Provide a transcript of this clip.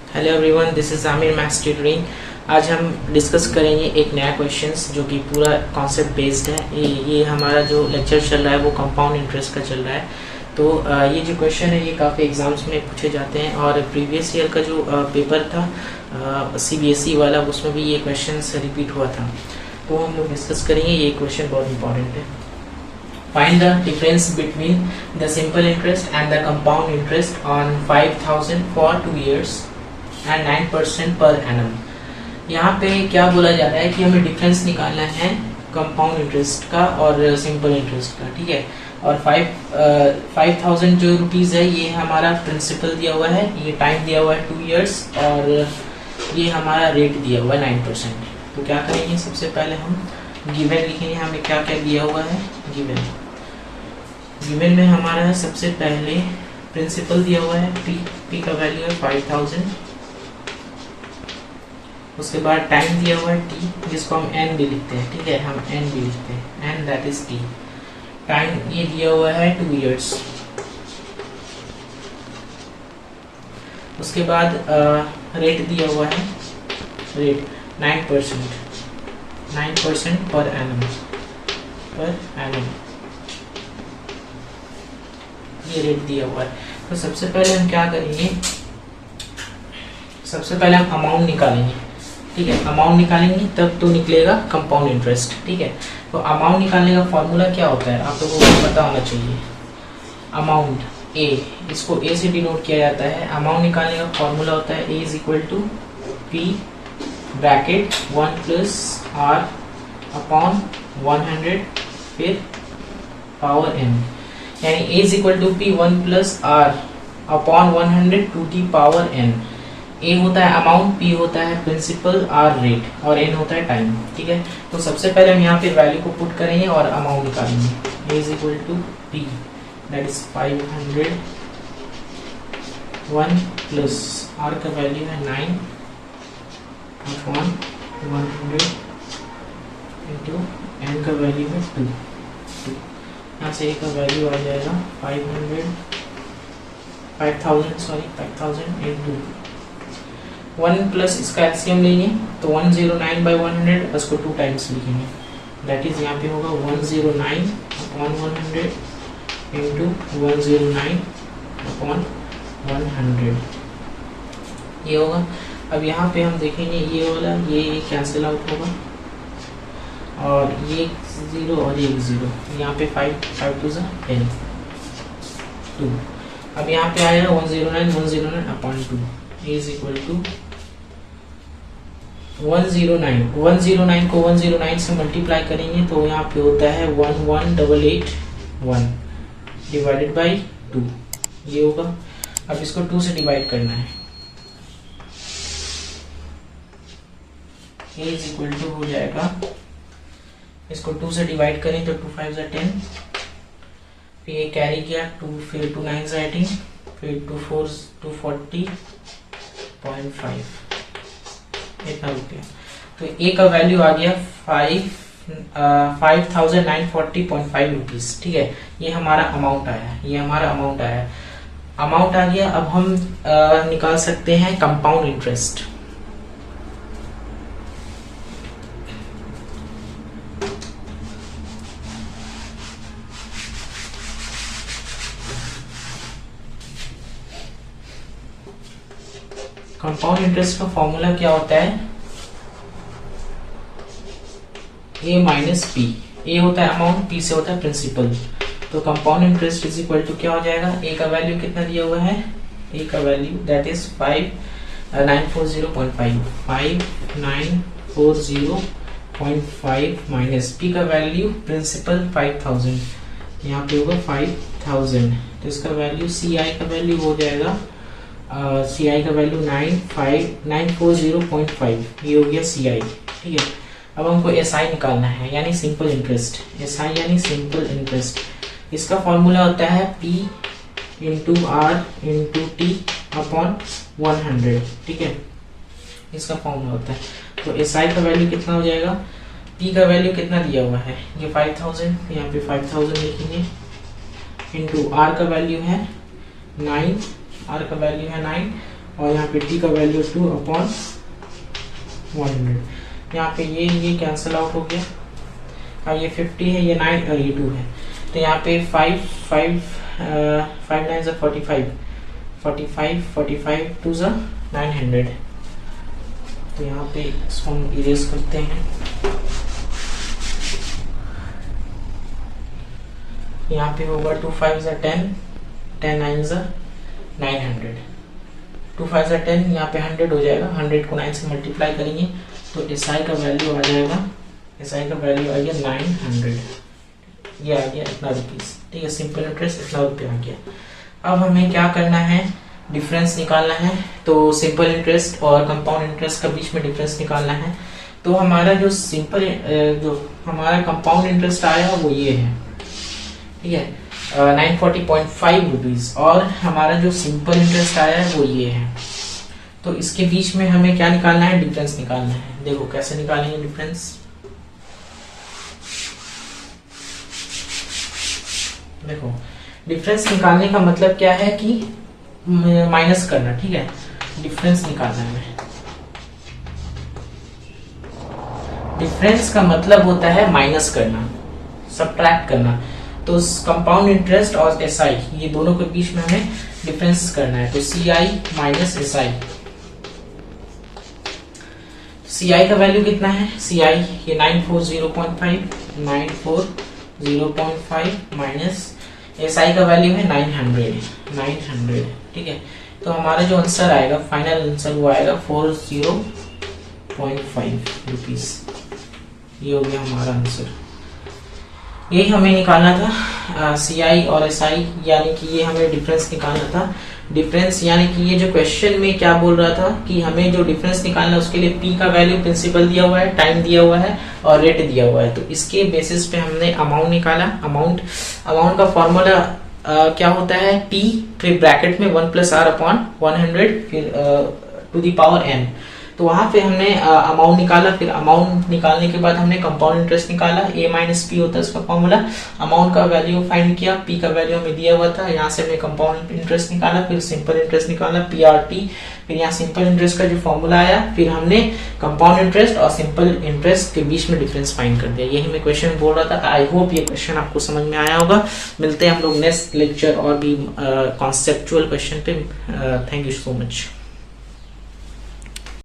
Hello everyone, this is Aamir maths tutoring. आज हम discuss करेंगे एक नया क्वेश्चंस जो कि पूरा कॉन्सेप्ट बेस्ड है। ये हमारा जो लेक्चर चल रहा है वो कंपाउंड इंटरेस्ट का चल रहा है। तो ये जो क्वेश्चन है ये काफ़ी एग्जाम्स में पूछे जाते हैं और प्रीवियस ईयर का जो पेपर था CBSE वाला, उसमें भी ये क्वेश्चन रिपीट हुआ था। तो हम लोग डिस्कस करेंगे। ये क्वेश्चन बहुत इंपॉर्टेंट है। Find the difference between the simple interest and the compound interest on 5,000 for 2 years and 9% per annum। यहाँ पे क्या बोला जा रहा है कि हमें डिफरेंस निकालना है कंपाउंड इंटरेस्ट का और सिंपल इंटरेस्ट का, ठीक है। और 5,000 जो रुपीज़ है ये हमारा प्रिंसिपल दिया हुआ है, ये टाइम दिया हुआ है 2 इयर्स और ये हमारा रेट दिया हुआ है 9%। तो क्या करेंगे, सबसे पहले हम गिवन लिखेंगे। हमें क्या क्या दिया हुआ है गिवन में हमारा है सबसे पहले प्रिंसिपल दिया हुआ है पी का वैल्यू है 5,000। उसके बाद टाइम दिया हुआ है टी, जिसको हम एन भी लिखते हैं, ठीक है, हम एन भी लिखते हैं, N that is T. Time ये दिया हुआ है 2 इयर्स। उसके बाद रेट दिया हुआ है, रेट 9% पर एनम ये रेट दिया हुआ है। तो सबसे पहले हम क्या करेंगे, सबसे पहले हम अमाउंट निकालेंगे, ठीक है। अमाउंट निकालेंगे तब तो निकलेगा कंपाउंड इंटरेस्ट, ठीक है। तो अमाउंट निकालने का फॉर्मूला क्या होता है आप लोगों को पता होना चाहिए। अमाउंट ए, इसको ए से डिनोट किया जाता है। अमाउंट निकालने का फॉर्मूला होता है A is equal to P bracket 1 plus R upon 100 फिर पावर एन, यानी A is equal to P 1 plus R upon 100 to the power N. A होता है अमाउंट, पी होता है प्रिंसिपल, आर रेट और एन होता है टाइम, ठीक है। तो सबसे पहले हम यहाँ पे वैल्यू को पुट करेंगे और अमाउंट निकालेंगे। A is equal to P that is 500 1 plus R का वैल्यू है 9 अपॉन 100 इंटू एन का वैल्यू है 2। यहाँ से ए का वैल्यू आ जाएगा 5,000 इंटू 1 प्लस इसका एलसीएम लेंगे तो 109 बाई 100, उसको 2 टाइम्स लिखेंगे। दैट इज यहाँ पे होगा 109 अपॉन 100 इंटू 109 अपॉन 100 ये होगा। अब यहाँ पे हम देखेंगे ये वाला ये कैंसिल आउट होगा और ये 0 और ये 0, यहाँ पे 5 टू 10 2। अब यहाँ पे आएगा 109 अपॉन 2 इज इक्वल टू 109 को 109 से मल्टीप्लाई करेंगे तो यहाँ पे होता है 11881 डिवाइडेड बाई 2 ये होगा। अब इसको 2 से डिवाइड करना है, ये इज इक्वल टू हो जाएगा, इसको 2 से डिवाइड करें तो 2 5 10, फिर ये कैरी किया 2, फिर 2 9 18, फिर 2 4 240.5 इतना रुपया। तो ए का वैल्यू आ गया 5,940.5 रुपीज, ठीक है। ये हमारा अमाउंट आया, अमाउंट आ गया। अब हम निकाल सकते हैं कंपाउंड इंटरेस्ट। कंपाउंड इंटरेस्ट का फॉर्मूला क्या होता है, ए माइनस पी। ए होता है अमाउंट, पी से होता है प्रिंसिपल। तो compound interest is equal to क्या हो जाएगा, ए का वैल्यू कितना दिया हुआ है, ए का value that is 5940.5 minus P का वैल्यू प्रिंसिपल 5,000, यहाँ पे होगा 5,000। तो इसका वैल्यू सी आई का वैल्यू हो जाएगा, सी आई का वैल्यू 940.5 ये हो गया सी आई, ठीक है। अब हमको एस आई निकालना है यानी सिंपल इंटरेस्ट। एस आई यानी सिंपल इंटरेस्ट, इसका फॉर्मूला होता है P into R into T upon 100, ठीक है, इसका फॉर्मूला होता है। तो एस आई का वैल्यू कितना हो जाएगा, पी का वैल्यू कितना दिया हुआ है ये 5,000, यहाँ पे 5,000 लिखेंगे इंटू आर का वैल्यू है 9, आर का वैल्यू है 9 और यहाँ पे t का वैल्यू 2/100। यहाँ पे ये कैंसिल आउट हो गया, और ये 50 है, ये 9 और ये 2 है, तो यहाँ पे 5 9 45 2 900। तो यहाँ पे इसको हम इरेज करते हैं। यहाँ पे होगा 2 5 10 10 9 900, 2 5 10, यहाँ पे 100 हो जाएगा, 100 को 9 से मल्टीप्लाई करेंगे तो SI का वैल्यू आ जाएगा, SI का वैल्यू आ गया 900, ये आ गया इतना रुपीज। ठीक है, सिंपल इंटरेस्ट इतना रुपया आ गया। अब हमें क्या करना है, डिफरेंस निकालना है। तो सिंपल इंटरेस्ट और कंपाउंड इंटरेस्ट के बीच में डिफरेंस निकालना है। तो हमारा जो हमारा कंपाउंड इंटरेस्ट आया वो ये है, ठीक है, 940.5 रुपीज, और हमारा जो सिंपल इंटरेस्ट आया है वो ये है। तो इसके बीच में हमें क्या निकालना है, डिफरेंस निकालना है। देखो कैसे निकालेंगे डिफरेंस। देखो डिफरेंस निकालने का मतलब क्या है कि माइनस करना, ठीक है, डिफरेंस निकालना है। डिफरेंस का मतलब होता है माइनस करना, सब्ट्रैक्ट करना। तो कंपाउंड इंटरेस्ट और SI ये दोनों के बीच में हमें डिफरेंस करना है। तो CI माइनस SI, CI का वैल्यू कितना है, CI ये 940.5 माइनस SI का वैल्यू है 900, ठीक है। तो हमारा जो आंसर आएगा, फाइनल आंसर वो आएगा 40.5 रुपीज। ये हो गया हमारा आंसर। यही हमें निकालना था, CI और SI, यानी कि ये हमें डिफरेंस निकालना था। डिफरेंस यानी कि ये जो क्वेश्चन में क्या बोल रहा था कि हमें जो डिफरेंस निकालना है उसके लिए P का वैल्यू प्रिंसिपल दिया हुआ है, टाइम दिया हुआ है और रेट दिया हुआ है। तो इसके बेसिस पे हमने अमाउंट निकाला। अमाउंट का फॉर्मूला क्या होता है, T फिर ब्रैकेट में 1 + R/100 फिर टू द पावर n। तो वहां पे हमने अमाउंट निकाला। फिर अमाउंट निकालने के बाद हमने कंपाउंड इंटरेस्ट निकाला, A - P होता है उसका फॉर्मूला। अमाउंट का वैल्यू फाइंड किया, P का वैल्यू हमें दिया हुआ था, यहाँ से हमने कंपाउंड इंटरेस्ट निकाला, फिर सिंपल इंटरेस्ट निकाला PRT, फिर यहाँ सिंपल इंटरेस्ट का जो फॉर्मूला आया, फिर हमने कंपाउंड इंटरेस्ट और सिंपल इंटरेस्ट के बीच में डिफरेंस फाइंड कर दिया। यही मैं क्वेश्चन बोल रहा था। आई होप ये क्वेश्चन आपको समझ में आया होगा। मिलते हैं हम लोग नेक्स्ट लेक्चर और भी कॉन्सेप्चुअल क्वेश्चन पे। Thank you so much.